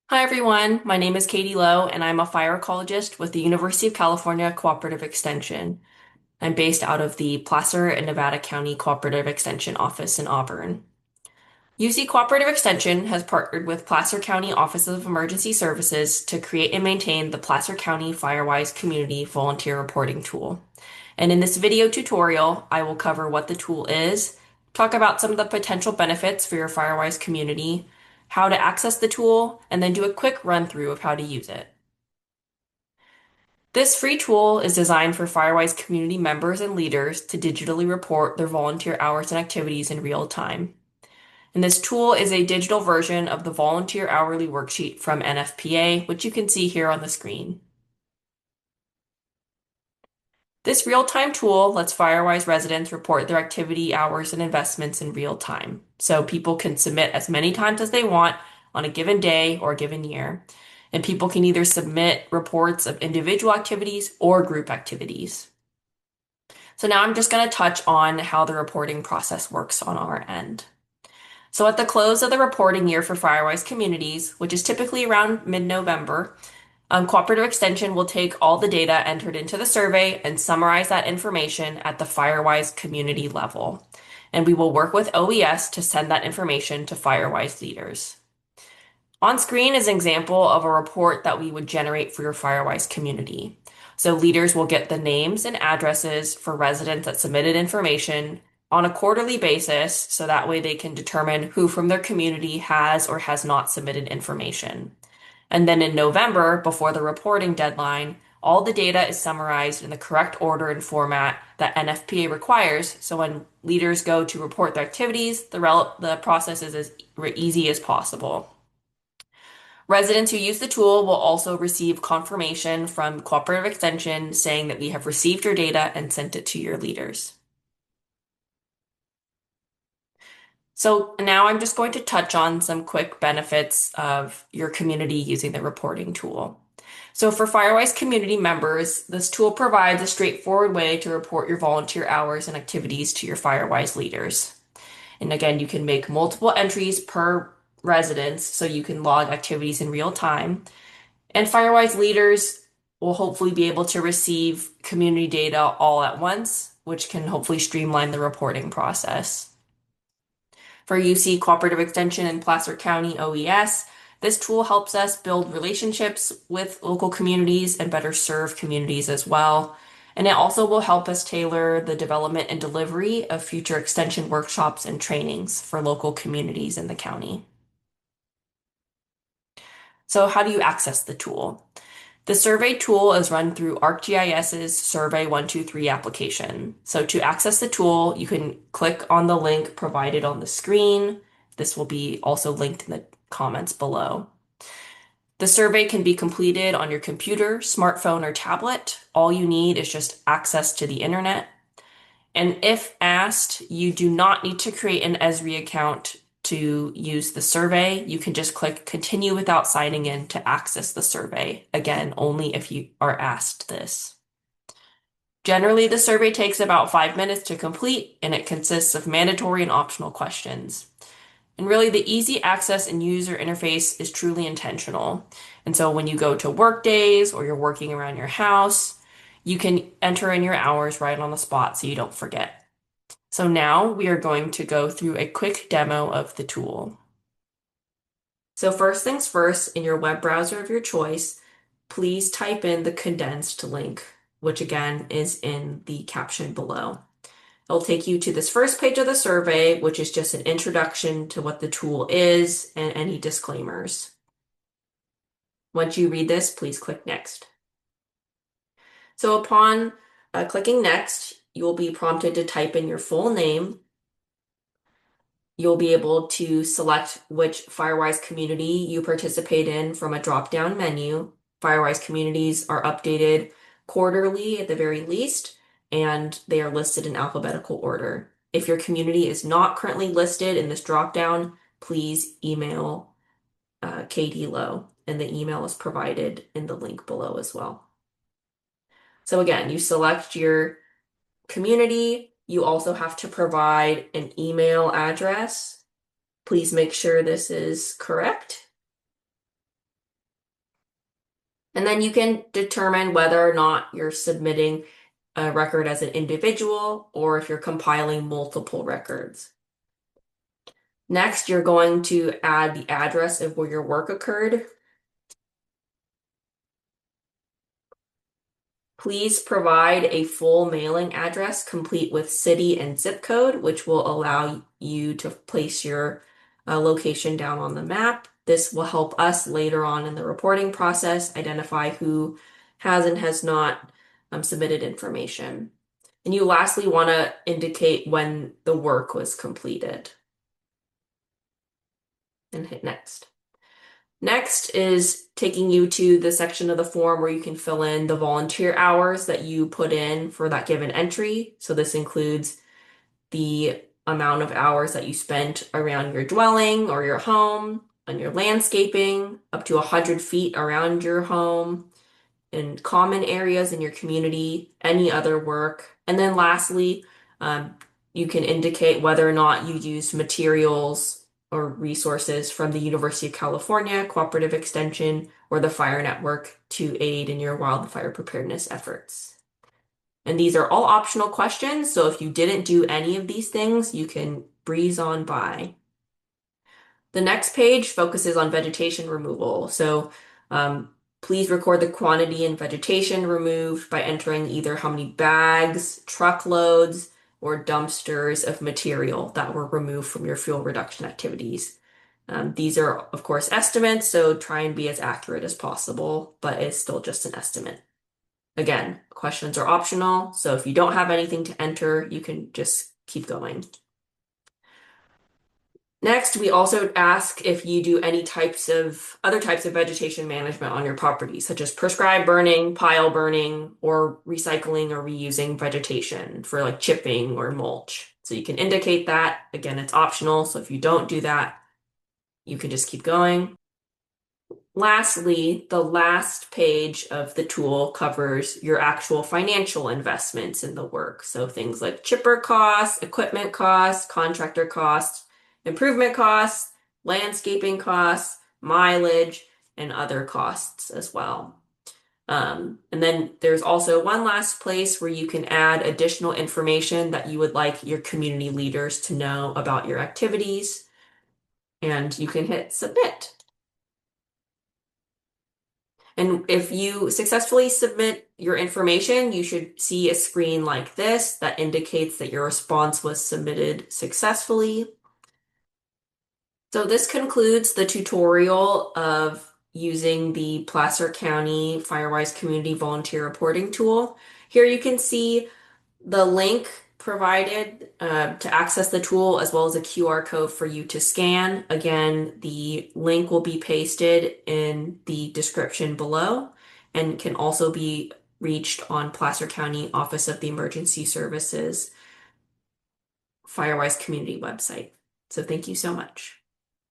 Hi everyone, my name is Katie Lowe and I'm a fire ecologist with the University of California Cooperative Extension. I'm based out of the Placer and Nevada County Cooperative Extension office in Auburn. UC Cooperative Extension has partnered with Placer County Office of Emergency Services to create and maintain the Placer County Firewise Community volunteer reporting tool. And in this video tutorial, I will cover what the tool is, talk about some of the potential benefits for your Firewise community, how to access the tool, and then do a quick run through of how to use it. This free tool is designed for Firewise community members and leaders to digitally report their volunteer hours and activities in real time. And this tool is a digital version of the volunteer hourly worksheet from NFPA, which you can see here on the screen. This real-time tool lets Firewise residents report their activity hours and investments in real time. So people can submit as many times as they want on a given day or a given year. And people can either submit reports of individual activities or group activities. So now I'm just going to touch on how the reporting process works on our end. So at the close of the reporting year for Firewise Communities, which is typically around mid-November, Cooperative Extension will take all the data entered into the survey and summarize that information at the Firewise community level. And we will work with OES to send that information to Firewise leaders. On screen is an example of a report that we would generate for your Firewise community. So leaders will get the names and addresses for residents that submitted information on a quarterly basis, so that way they can determine who from their community has or has not submitted information. And then in November, before the reporting deadline, all the data is summarized in the correct order and format that NFPA requires. So when leaders go to report their activities, the process is as easy as possible. Residents who use the tool will also receive confirmation from Cooperative Extension saying that we have received your data and sent it to your leaders. So now I'm just going to touch on some quick benefits of your community using the reporting tool. So for Firewise community members, this tool provides a straightforward way to report your volunteer hours and activities to your Firewise leaders. And again, you can make multiple entries per residence, so you can log activities in real time. And Firewise leaders will hopefully be able to receive community data all at once, which can hopefully streamline the reporting process. For UC Cooperative Extension and Placer County OES, this tool helps us build relationships with local communities and better serve communities as well. And it also will help us tailor the development and delivery of future extension workshops and trainings for local communities in the county. So how do you access the tool? The survey tool is run through ArcGIS's Survey 123 application. So to access the tool, you can click on the link provided on the screen. This will be also linked in the comments below. The survey can be completed on your computer, smartphone, or tablet. All you need is just access to the internet. And if asked, you do not need to create an Esri account to use the survey. You can just click continue without signing in to access the survey. Again, only if you are asked this. Generally, the survey takes about 5 minutes to complete, and it consists of mandatory and optional questions. And really, the easy access and user interface is truly intentional. And so when you go to work days or you're working around your house, you can enter in your hours right on the spot so you don't forget. So now we are going to go through a quick demo of the tool. So first things first, in your web browser of your choice, please type in the condensed link, which again is in the caption below. It'll take you to this first page of the survey, which is just an introduction to what the tool is and any disclaimers. Once you read this, please click Next. So upon clicking Next, you will be prompted to type in your full name. You'll be able to select which Firewise community you participate in from a drop-down menu. Firewise communities are updated quarterly at the very least, and they are listed in alphabetical order. If your community is not currently listed in this drop-down, please email Katie Lowe, and the email is provided in the link below as well. So again, you select your community. You also have to provide an email address. Please make sure this is correct. And then you can determine whether or not you're submitting a record as an individual or if you're compiling multiple records. Next, you're going to add the address of where your work occurred. Please provide a full mailing address complete with city and zip code, which will allow you to place your location down on the map. This will help us later on in the reporting process identify who has and has not submitted information. And you lastly want to indicate when the work was completed and hit next. Next is taking you to the section of the form where you can fill in the volunteer hours that you put in for that given entry. So this includes the amount of hours that you spent around your dwelling or your home, on your landscaping, up to 100 feet around your home, in common areas in your community, any other work. And then lastly, you can indicate whether or not you used materials or resources from the University of California, Cooperative Extension, or the Fire Network to aid in your wildfire preparedness efforts. And these are all optional questions, so if you didn't do any of these things, you can breeze on by. The next page focuses on vegetation removal. So please record the quantity and vegetation removed by entering either how many bags, truckloads, or dumpsters of material that were removed from your fuel reduction activities. These are, of course, estimates, so try and be as accurate as possible, but it's still just an estimate. Again, questions are optional, so if you don't have anything to enter, you can just keep going. Next, we also ask if you do any other types of vegetation management on your property, such as prescribed burning, pile burning, or recycling or reusing vegetation for like chipping or mulch. So you can indicate that. Again, it's optional, so if you don't do that, you can just keep going. Lastly, the last page of the tool covers your actual financial investments in the work. So things like chipper costs, equipment costs, contractor costs, improvement costs, landscaping costs, mileage, and other costs as well. And then there's also one last place where you can add additional information that you would like your community leaders to know about your activities, and you can hit submit. And if you successfully submit your information, you should see a screen like this that indicates that your response was submitted successfully. So this concludes the tutorial of using the Placer County Firewise Community Volunteer Reporting Tool. Here you can see the link provided to access the tool, as well as a QR code for you to scan. Again, the link will be pasted in the description below and can also be reached on Placer County Office of the Emergency Services Firewise Community website. So thank you so much.